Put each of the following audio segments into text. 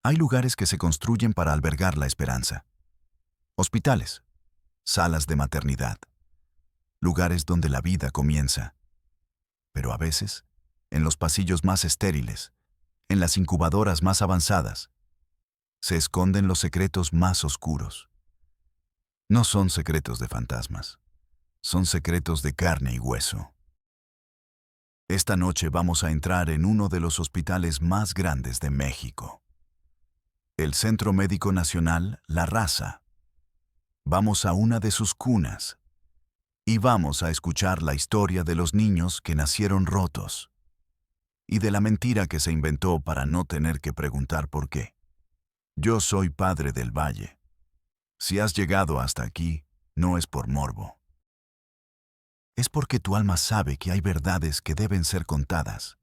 Hay lugares que se construyen para albergar la esperanza. Hospitales, salas de maternidad, lugares donde la vida comienza. Pero a veces, en los pasillos más estériles, en las incubadoras más avanzadas, se esconden los secretos más oscuros. No son secretos de fantasmas, son secretos de carne y hueso. Esta noche vamos a entrar en uno de los hospitales más grandes de México. El Centro Médico Nacional La Raza. Vamos a una de sus cunas y vamos a escuchar la historia de los niños que nacieron rotos y de la mentira que se inventó para no tener que preguntar por qué. Yo soy Padre del Valle. Si has llegado hasta aquí, no es por morbo. Es porque tu alma sabe que hay verdades que deben ser contadas.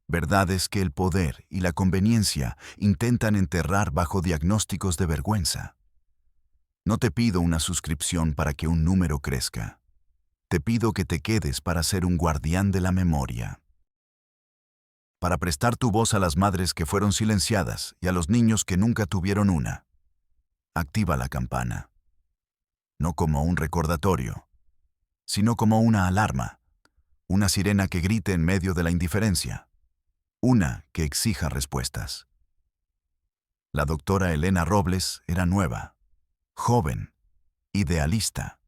Verdades que el poder y la conveniencia intentan enterrar bajo diagnósticos de vergüenza. No te pido una suscripción para que un número crezca. Te pido que te quedes para ser un guardián de la memoria. Para prestar tu voz a las madres que fueron silenciadas y a los niños que nunca tuvieron una. Activa la campana. No como un recordatorio, sino como una alarma, una sirena que grite en medio de la indiferencia, una que exija respuestas. La doctora Elena Robles era nueva, joven, idealista.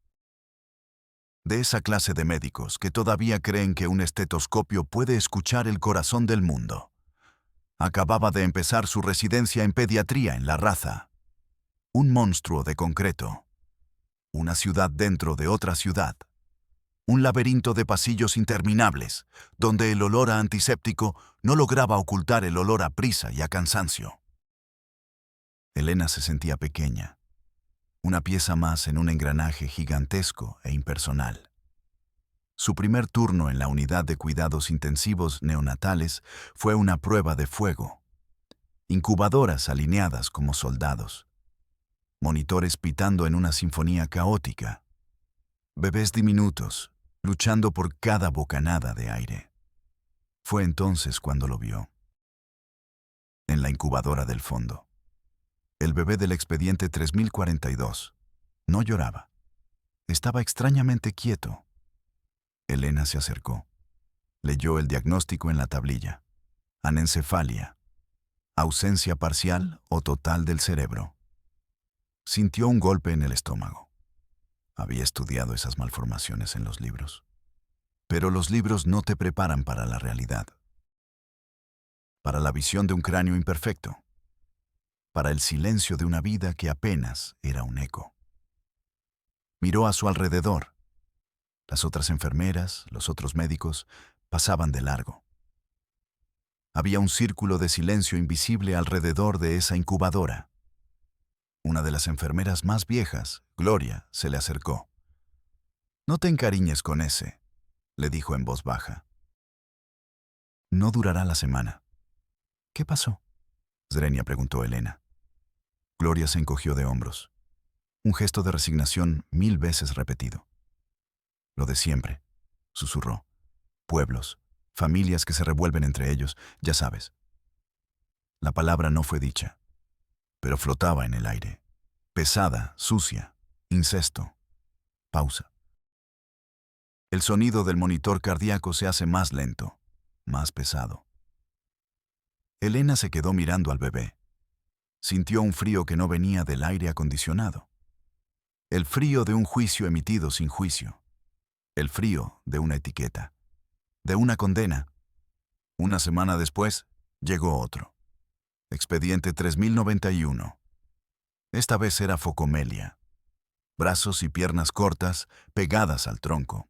De esa clase de médicos que todavía creen que un estetoscopio puede escuchar el corazón del mundo. Acababa de empezar su residencia en pediatría en La Raza. Un monstruo de concreto. Una ciudad dentro de otra ciudad. Un laberinto de pasillos interminables, donde el olor a antiséptico no lograba ocultar el olor a prisa y a cansancio. Elena se sentía pequeña, una pieza más en un engranaje gigantesco e impersonal. Su primer turno en la unidad de cuidados intensivos neonatales fue una prueba de fuego. Incubadoras alineadas como soldados. Monitores pitando en una sinfonía caótica. Bebés diminutos, luchando por cada bocanada de aire. Fue entonces cuando lo vio. En la incubadora del fondo. El bebé del expediente 3042. No lloraba. Estaba extrañamente quieto. Elena se acercó. Leyó el diagnóstico en la tablilla. Anencefalia. Ausencia parcial o total del cerebro. Sintió un golpe en el estómago. Había estudiado esas malformaciones en los libros. Pero los libros no te preparan para la realidad. Para la visión de un cráneo imperfecto. Para el silencio de una vida que apenas era un eco. Miró a su alrededor. Las otras enfermeras, los otros médicos, pasaban de largo. Había un círculo de silencio invisible alrededor de esa incubadora. Una de las enfermeras más viejas, Gloria, se le acercó. «No te encariñes con ese», le dijo en voz baja. «No durará la semana». «¿Qué pasó?», Zrenia preguntó Elena. Gloria se encogió de hombros. Un gesto de resignación 1000 veces repetido. «Lo de siempre», susurró. «Pueblos, familias que se revuelven entre ellos, ya sabes». La palabra no fue dicha, pero flotaba en el aire. Pesada, sucia, incesto. Pausa. El sonido del monitor cardíaco se hace más lento, más pesado. Elena se quedó mirando al bebé. Sintió un frío que no venía del aire acondicionado. El frío de un juicio emitido sin juicio. El frío de una etiqueta. De una condena. Una semana después, llegó otro. Expediente 3091. Esta vez era focomelia. Brazos y piernas cortas, pegadas al tronco.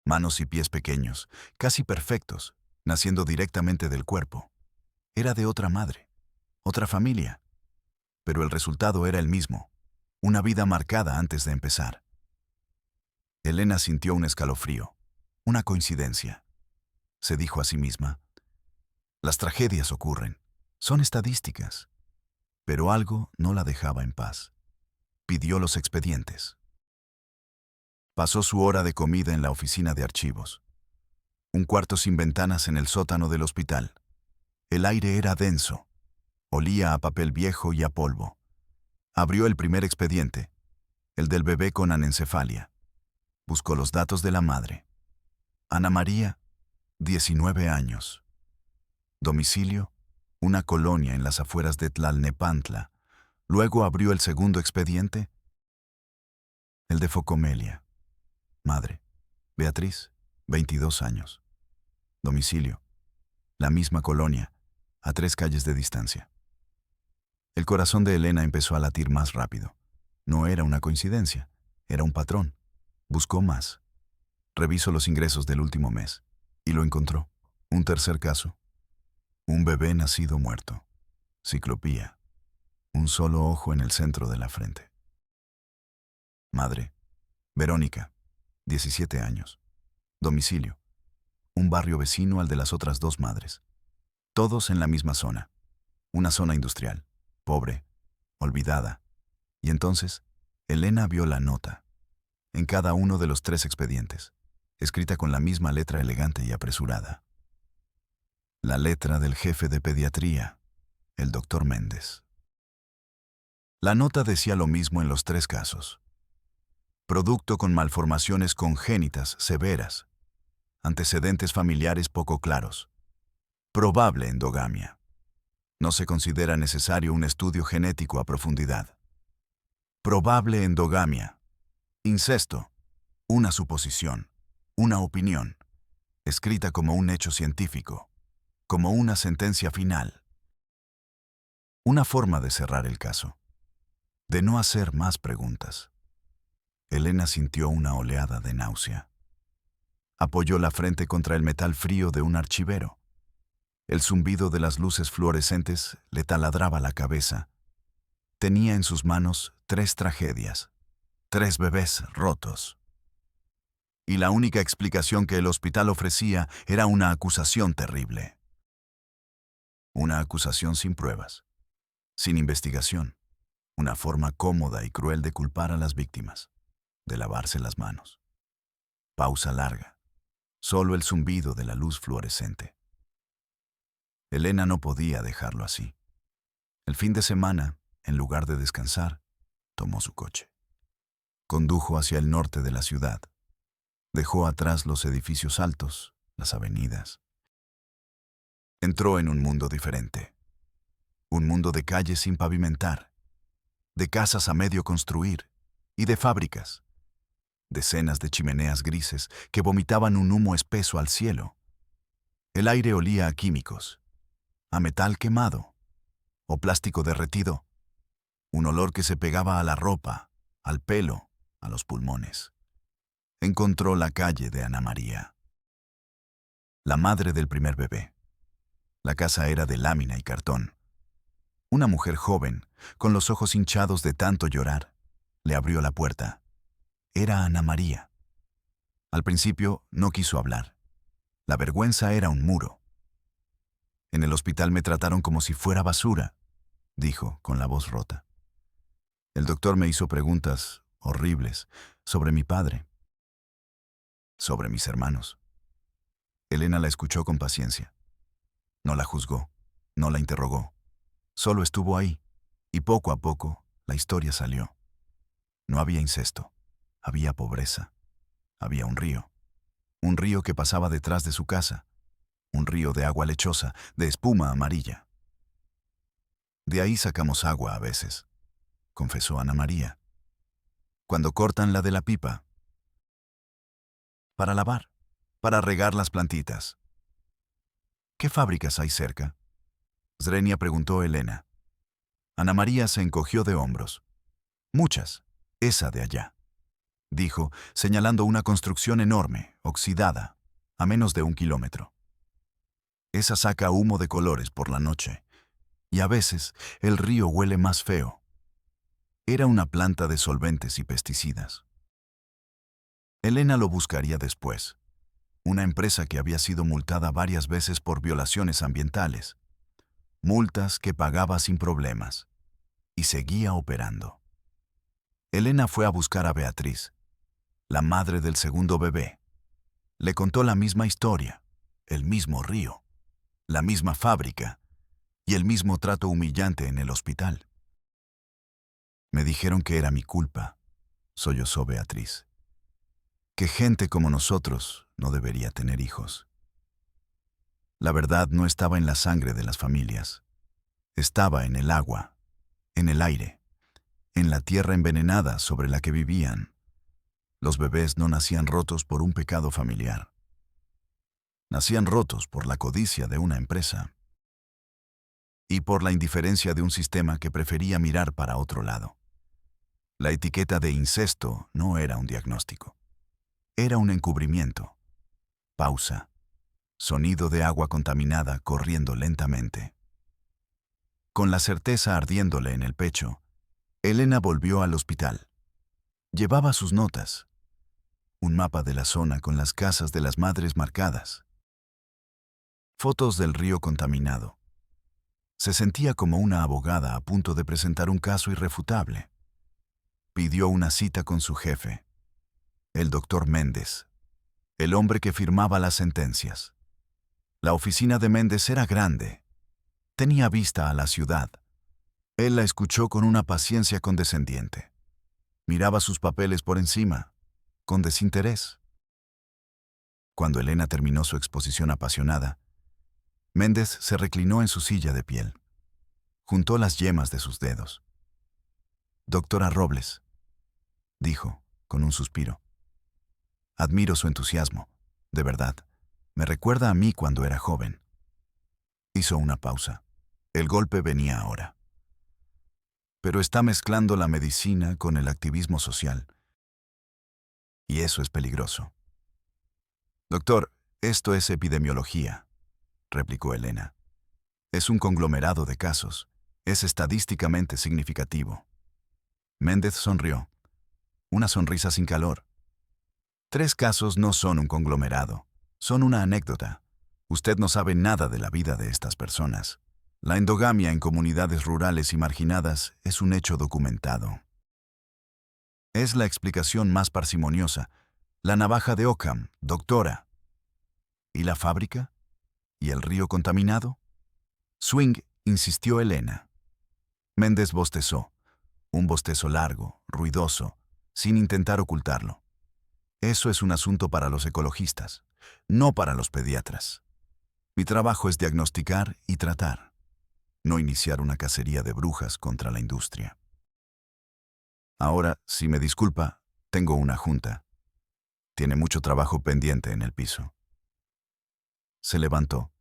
Manos y pies pequeños, casi perfectos, naciendo directamente del cuerpo. Era de otra madre, otra familia. Pero el resultado era el mismo, una vida marcada antes de empezar. Elena sintió un escalofrío, una coincidencia. Se dijo a sí misma, las tragedias ocurren, son estadísticas. Pero algo no la dejaba en paz. Pidió los expedientes. Pasó su hora de comida en la oficina de archivos. Un cuarto sin ventanas en el sótano del hospital. El aire era denso. Olía a papel viejo y a polvo. Abrió el primer expediente, el del bebé con anencefalia. Buscó los datos de la madre. Ana María, 19 años. Domicilio, una colonia en las afueras de Tlalnepantla. Luego abrió el segundo expediente, el de Focomelia. Madre, Beatriz, 22 años. Domicilio, la misma colonia, a 3 calles de distancia. El corazón de Elena empezó a latir más rápido. No era una coincidencia, era un patrón. Buscó más. Revisó los ingresos del último mes y lo encontró. Un tercer caso. Un bebé nacido muerto. Ciclopía. Un solo ojo en el centro de la frente. Madre, Verónica, 17 años. Domicilio, un barrio vecino al de las otras 2 madres. Todos en la misma zona. Una zona industrial, pobre, olvidada. Y entonces, Elena vio la nota, en cada uno de los 3 expedientes, escrita con la misma letra elegante y apresurada. La letra del jefe de pediatría, el doctor Méndez. La nota decía lo mismo en los 3 casos. Producto con malformaciones congénitas severas, antecedentes familiares poco claros, probable endogamia. No se considera necesario un estudio genético a profundidad. Probable endogamia, incesto, una suposición, una opinión, escrita como un hecho científico, como una sentencia final. Una forma de cerrar el caso, de no hacer más preguntas. Elena sintió una oleada de náusea. Apoyó la frente contra el metal frío de un archivero. El zumbido de las luces fluorescentes le taladraba la cabeza. Tenía en sus manos 3 tragedias, 3 bebés rotos. Y la única explicación que el hospital ofrecía era una acusación terrible. Una acusación sin pruebas, sin investigación. Una forma cómoda y cruel de culpar a las víctimas, de lavarse las manos. Pausa larga. Solo el zumbido de la luz fluorescente. Elena no podía dejarlo así. El fin de semana, en lugar de descansar, tomó su coche. Condujo hacia el norte de la ciudad. Dejó atrás los edificios altos, las avenidas. Entró en un mundo diferente. Un mundo de calles sin pavimentar, de casas a medio construir y de fábricas. Decenas de chimeneas grises que vomitaban un humo espeso al cielo. El aire olía a químicos, a metal quemado o plástico derretido. Un olor que se pegaba a la ropa, al pelo, a los pulmones. Encontró la calle de Ana María, la madre del primer bebé. La casa era de lámina y cartón. Una mujer joven, con los ojos hinchados de tanto llorar, le abrió la puerta. Era Ana María. Al principio no quiso hablar. La vergüenza era un muro. En el hospital me trataron como si fuera basura, dijo con la voz rota. El doctor me hizo preguntas horribles sobre mi padre, sobre mis hermanos. Elena la escuchó con paciencia. No la juzgó, no la interrogó. Solo estuvo ahí, y poco a poco la historia salió. No había incesto. Había pobreza. Había un río que pasaba detrás de su casa, un río de agua lechosa, de espuma amarilla. De ahí sacamos agua a veces, confesó Ana María. Cuando cortan la de la pipa. Para lavar, para regar las plantitas. ¿Qué fábricas hay cerca? Zrenia preguntó Elena. Ana María se encogió de hombros. Muchas, esa de allá, dijo, señalando una construcción enorme, oxidada, a menos de 1 kilómetro. Esa saca humo de colores por la noche, y a veces el río huele más feo. Era una planta de solventes y pesticidas. Elena lo buscaría después. Una empresa que había sido multada varias veces por violaciones ambientales. Multas que pagaba sin problemas. Y seguía operando. Elena fue a buscar a Beatriz, la madre del segundo bebé. Le contó la misma historia, el mismo río, la misma fábrica, y el mismo trato humillante en el hospital. Me dijeron que era mi culpa, sollozó Beatriz. Que gente como nosotros no debería tener hijos. La verdad no estaba en la sangre de las familias. Estaba en el agua, en el aire, en la tierra envenenada sobre la que vivían. Los bebés no nacían rotos por un pecado familiar. Nacían rotos por la codicia de una empresa y por la indiferencia de un sistema que prefería mirar para otro lado. La etiqueta de incesto no era un diagnóstico. Era un encubrimiento. Pausa. Sonido de agua contaminada corriendo lentamente. Con la certeza ardiéndole en el pecho, Elena volvió al hospital. Llevaba sus notas. Un mapa de la zona con las casas de las madres marcadas. Fotos del río contaminado. Se sentía como una abogada a punto de presentar un caso irrefutable. Pidió una cita con su jefe, el doctor Méndez, el hombre que firmaba las sentencias. La oficina de Méndez era grande. Tenía vista a la ciudad. Él la escuchó con una paciencia condescendiente. Miraba sus papeles por encima, con desinterés. Cuando Elena terminó su exposición apasionada, Méndez se reclinó en su silla de piel. Juntó las yemas de sus dedos. «Doctora Robles», dijo, con un suspiro. «Admiro su entusiasmo, de verdad. Me recuerda a mí cuando era joven». Hizo una pausa. El golpe venía ahora. «Pero está mezclando la medicina con el activismo social. Y eso es peligroso». «Doctor, esto es epidemiología», replicó Elena. «Es un conglomerado de casos. Es estadísticamente significativo». Méndez sonrió. Una sonrisa sin calor. «3 casos no son un conglomerado. Son una anécdota. Usted no sabe nada de la vida de estas personas. La endogamia en comunidades rurales y marginadas es un hecho documentado. Es la explicación más parsimoniosa. La navaja de Ockham, doctora. ¿Y la fábrica? ¿Y el río contaminado?» «Swing», insistió Elena. Méndez bostezó. Un bostezo largo, ruidoso, sin intentar ocultarlo. «Eso es un asunto para los ecologistas, no para los pediatras. Mi trabajo es diagnosticar y tratar, no iniciar una cacería de brujas contra la industria. Ahora, si me disculpa, tengo una junta. Tiene mucho trabajo pendiente en el piso». Se levantó.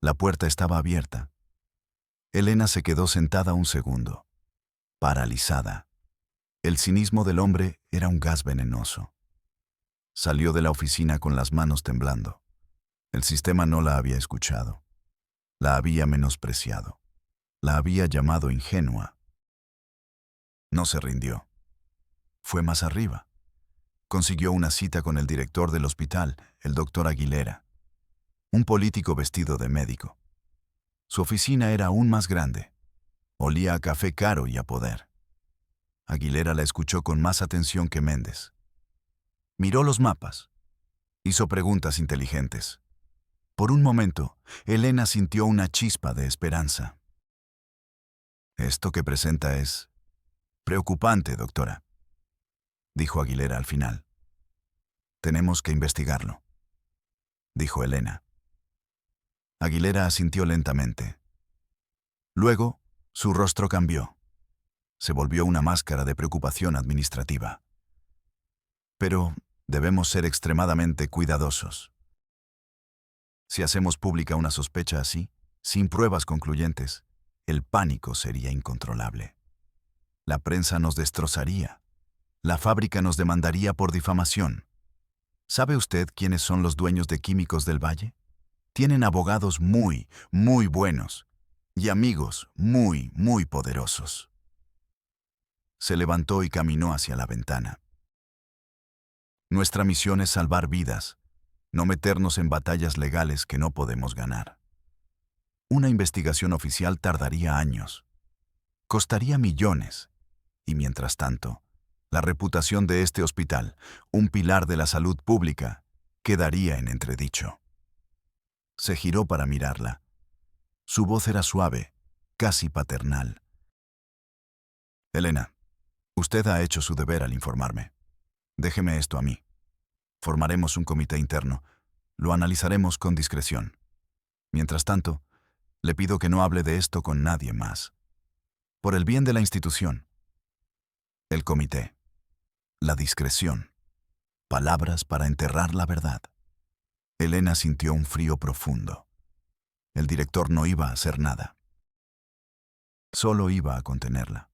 La puerta estaba abierta. Elena se quedó sentada un segundo, paralizada. El cinismo del hombre era un gas venenoso. Salió de la oficina con las manos temblando. El sistema no la había escuchado. La había menospreciado. La había llamado ingenua. No se rindió. Fue más arriba. Consiguió una cita con el director del hospital, el doctor Aguilera, un político vestido de médico. Su oficina era aún más grande. Olía a café caro y a poder. Aguilera la escuchó con más atención que Méndez. Miró los mapas. Hizo preguntas inteligentes. Por un momento, Elena sintió una chispa de esperanza. «Esto que presenta es preocupante, doctora», dijo Aguilera al final. «Tenemos que investigarlo», dijo Elena. Aguilera asintió lentamente. Luego, su rostro cambió. Se volvió una máscara de preocupación administrativa. «Pero debemos ser extremadamente cuidadosos. Si hacemos pública una sospecha así, sin pruebas concluyentes, el pánico sería incontrolable. La prensa nos destrozaría. La fábrica nos demandaría por difamación. ¿Sabe usted quiénes son los dueños de Químicos del Valle? Tienen abogados muy, muy buenos y amigos muy, muy poderosos». Se levantó y caminó hacia la ventana. «Nuestra misión es salvar vidas, no meternos en batallas legales que no podemos ganar. Una investigación oficial tardaría años, costaría millones, y mientras tanto, la reputación de este hospital, un pilar de la salud pública, quedaría en entredicho». Se giró para mirarla. Su voz era suave, casi paternal. Elena, usted ha hecho su deber al informarme. Déjeme esto a mí. Formaremos un comité interno. Lo analizaremos con discreción. Mientras tanto, le pido que no hable de esto con nadie más. Por el bien de la institución. El comité. La discreción. Palabras para enterrar la verdad. Elena sintió un frío profundo. El director no iba a hacer nada. Solo iba a contenerla.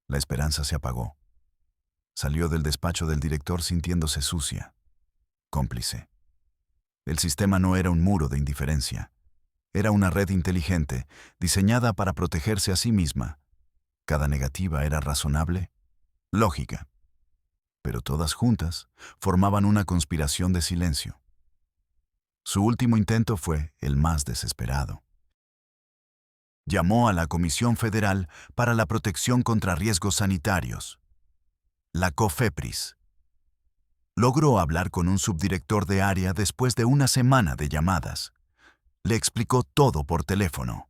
La esperanza se apagó. Salió del despacho del director sintiéndose sucia, cómplice. El sistema no era un muro de indiferencia. Era una red inteligente, diseñada para protegerse a sí misma. Cada negativa era razonable, lógica. Pero todas juntas formaban una conspiración de silencio. Su último intento fue el más desesperado. Llamó a la Comisión Federal para la Protección contra Riesgos Sanitarios, la COFEPRIS. Logró hablar con un subdirector de área después de una semana de llamadas. Le explicó todo por teléfono.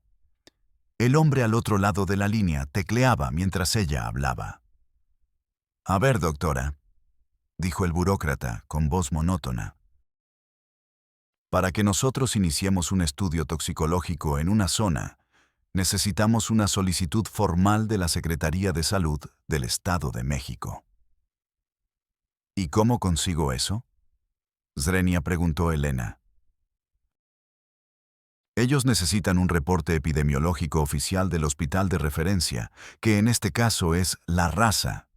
El hombre al otro lado de la línea tecleaba mientras ella hablaba. «A ver, doctora», dijo el burócrata con voz monótona. «Para que nosotros iniciemos un estudio toxicológico en una zona, necesitamos una solicitud formal de la Secretaría de Salud del Estado de México». «¿Y cómo consigo eso?», Zrenia preguntó Elena. «Ellos necesitan un reporte epidemiológico oficial del hospital de referencia, que en este caso es La Raza,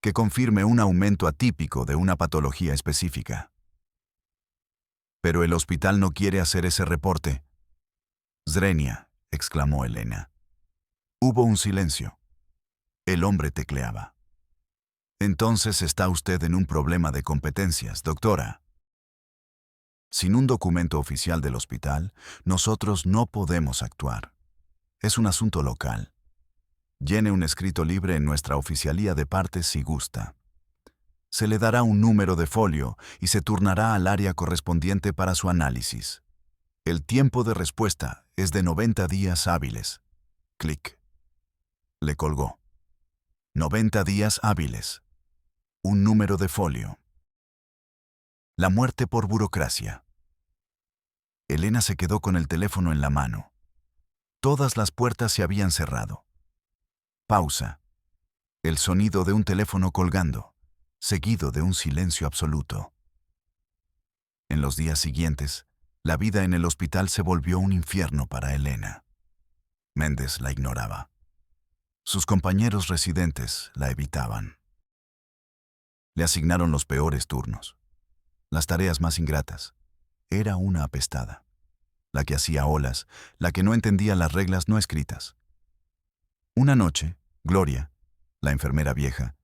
que confirme un aumento atípico de una patología específica». «Pero el hospital no quiere hacer ese reporte». «Zrenia», exclamó Elena. Hubo un silencio. El hombre tecleaba. «Entonces está usted en un problema de competencias, doctora. Sin un documento oficial del hospital, nosotros no podemos actuar. Es un asunto local. Llene un escrito libre en nuestra oficialía de partes si gusta. Se le dará un número de folio y se turnará al área correspondiente para su análisis. El tiempo de respuesta es de 90 días hábiles». Clic. Le colgó. 90 días hábiles. Un número de folio. La muerte por burocracia. Elena se quedó con el teléfono en la mano. Todas las puertas se habían cerrado. Pausa. El sonido de un teléfono colgando, seguido de un silencio absoluto. En los días siguientes, la vida en el hospital se volvió un infierno para Elena. Méndez la ignoraba. Sus compañeros residentes la evitaban. Le asignaron los peores turnos, las tareas más ingratas. Era una apestada, la que hacía olas, la que no entendía las reglas no escritas. Una noche, Gloria, la enfermera vieja,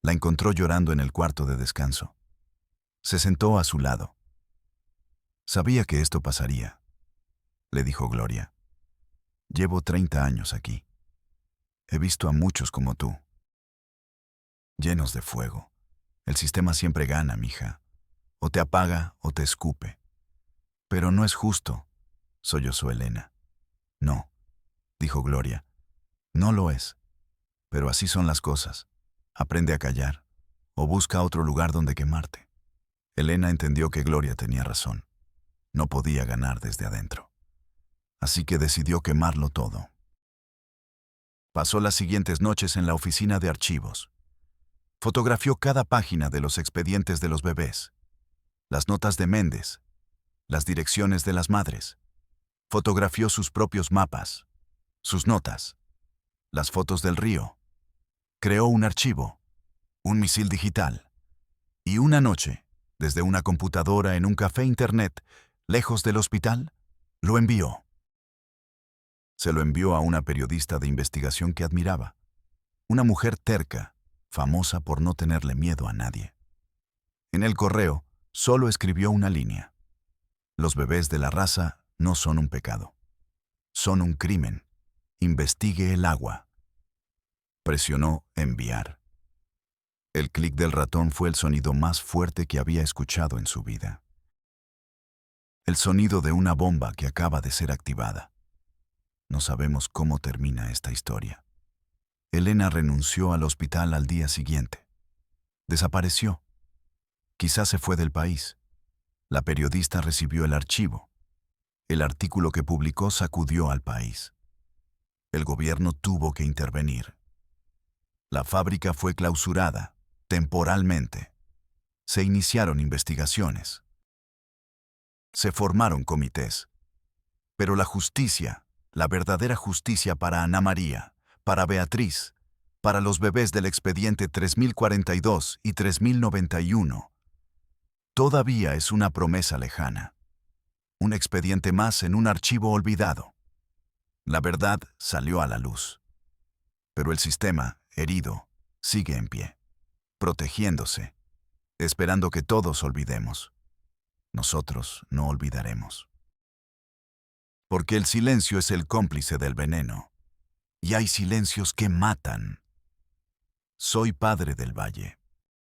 la encontró llorando en el cuarto de descanso. Se sentó a su lado. «Sabía que esto pasaría», le dijo Gloria. «Llevo 30 años aquí. He visto a muchos como tú, llenos de fuego. El sistema siempre gana, mija. O te apaga o te escupe. Pero no es justo», sollozó Elena. «No», dijo Gloria. «No lo es. Pero así son las cosas. Aprende a callar, o busca otro lugar donde quemarte». Elena entendió que Gloria tenía razón. No podía ganar desde adentro. Así que decidió quemarlo todo. Pasó las siguientes noches en la oficina de archivos. Fotografió cada página de los expedientes de los bebés, las notas de Méndez, las direcciones de las madres. Fotografió sus propios mapas, sus notas, las fotos del río. Creó un archivo, un misil digital. Y una noche, desde una computadora en un café internet, lejos del hospital, lo envió. Se lo envió a una periodista de investigación que admiraba, una mujer terca, famosa por no tenerle miedo a nadie. En el correo, solo escribió una línea. «Los bebés de La Raza no son un pecado. Son un crimen. Investigue el agua». Presionó enviar. El clic del ratón fue el sonido más fuerte que había escuchado en su vida. El sonido de una bomba que acaba de ser activada. No sabemos cómo termina esta historia. Elena renunció al hospital al día siguiente. Desapareció. Quizás se fue del país. La periodista recibió el archivo. El artículo que publicó sacudió al país. El gobierno tuvo que intervenir. La fábrica fue clausurada, temporalmente. Se iniciaron investigaciones. Se formaron comités. Pero la justicia, la verdadera justicia para Ana María, para Beatriz, para los bebés del expediente 3042 y 3091, todavía es una promesa lejana. Un expediente más en un archivo olvidado. La verdad salió a la luz. Pero el sistema, herido, sigue en pie, protegiéndose, esperando que todos olvidemos. Nosotros no olvidaremos. Porque el silencio es el cómplice del veneno. Y hay silencios que matan. Soy Padre del Valle.